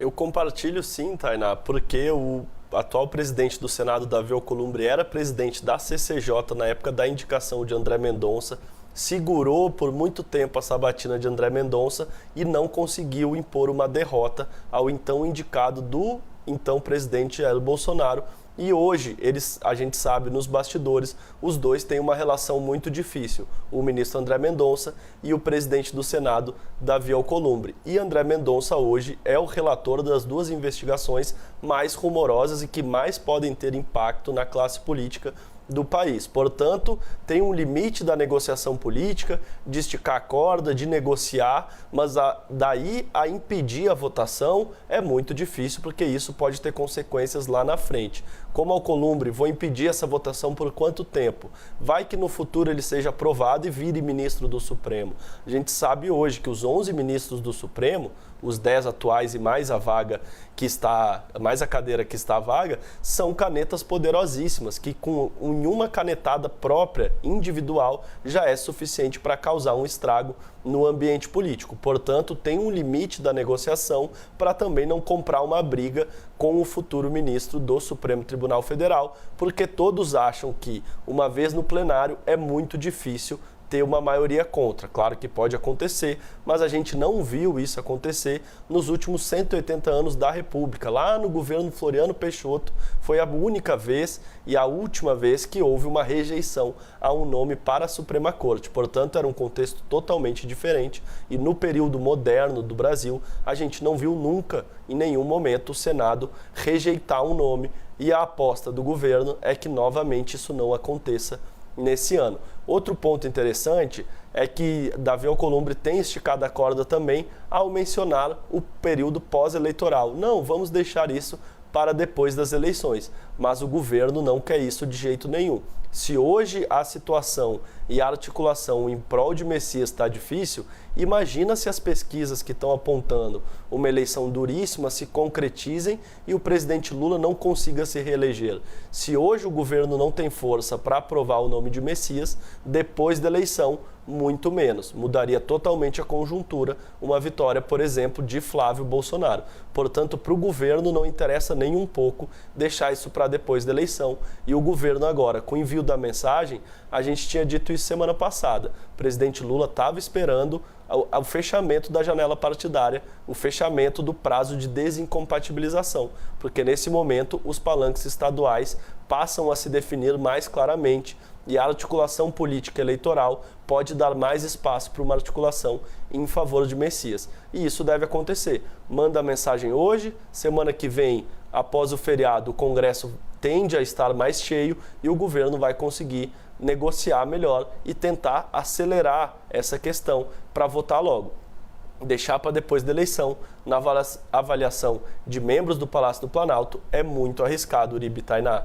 Eu compartilho sim, Tainá, porque o atual presidente do Senado, Davi Alcolumbre, era presidente da CCJ na época da indicação de André Mendonça, segurou por muito tempo a sabatina de André Mendonça e não conseguiu impor uma derrota ao então indicado do então presidente Jair Bolsonaro. E hoje, a gente sabe, nos bastidores, os dois têm uma relação muito difícil, o ministro André Mendonça e o presidente do Senado, Davi Alcolumbre. E André Mendonça hoje é o relator das duas investigações mais rumorosas e que mais podem ter impacto na classe política do país. Portanto, tem um limite da negociação política, de esticar a corda, de negociar, mas daí a impedir a votação é muito difícil, porque isso pode ter consequências lá na frente. Como Alcolumbre, vou impedir essa votação por quanto tempo? Vai que no futuro ele seja aprovado e vire ministro do Supremo. A gente sabe hoje que os 11 ministros do Supremo, os 10 atuais e mais a vaga que está, mais a cadeira que está vaga, são canetas poderosíssimas, que em uma canetada própria, individual, já é suficiente para causar um estrago no ambiente político. Portanto, tem um limite da negociação para também não comprar uma briga com o futuro ministro do Supremo Tribunal Federal, porque todos acham que, uma vez no plenário, é muito difícil ter uma maioria contra. Claro que pode acontecer, mas a gente não viu isso acontecer nos últimos 180 anos da República. Lá no governo Floriano Peixoto, foi a única vez e a última vez que houve uma rejeição a um nome para a Suprema Corte. Portanto, era um contexto totalmente diferente e no período moderno do Brasil, a gente não viu nunca, em nenhum momento, o Senado rejeitar um nome, e a aposta do governo é que novamente isso não aconteça nesse ano. Outro ponto interessante é que Davi Alcolumbre tem esticado a corda também ao mencionar o período pós-eleitoral. Não, vamos deixar isso para depois das eleições, mas o governo não quer isso de jeito nenhum. Se hoje a situação e a articulação em prol de Messias está difícil, imagina se as pesquisas que estão apontando uma eleição duríssima se concretizem e o presidente Lula não consiga se reeleger. Se hoje o governo não tem força para aprovar o nome de Messias, depois da eleição, muito menos. Mudaria totalmente a conjuntura uma vitória, por exemplo, de Flávio Bolsonaro. Portanto, para o governo não interessa nem um pouco deixar isso para depois da eleição. E o governo agora, com o envio da mensagem, a gente tinha dito isso semana passada. O presidente Lula estava esperando o fechamento da janela partidária, o fechamento do prazo de desincompatibilização, porque nesse momento os palanques estaduais passam a se definir mais claramente e a articulação política eleitoral pode dar mais espaço para uma articulação em favor de Messias. E isso deve acontecer. Manda a mensagem hoje, semana que vem, após o feriado, o Congresso tende a estar mais cheio e o governo vai conseguir negociar melhor e tentar acelerar essa questão para votar logo. Deixar para depois da eleição, na avaliação de membros do Palácio do Planalto, é muito arriscado, Uribe, Tainá.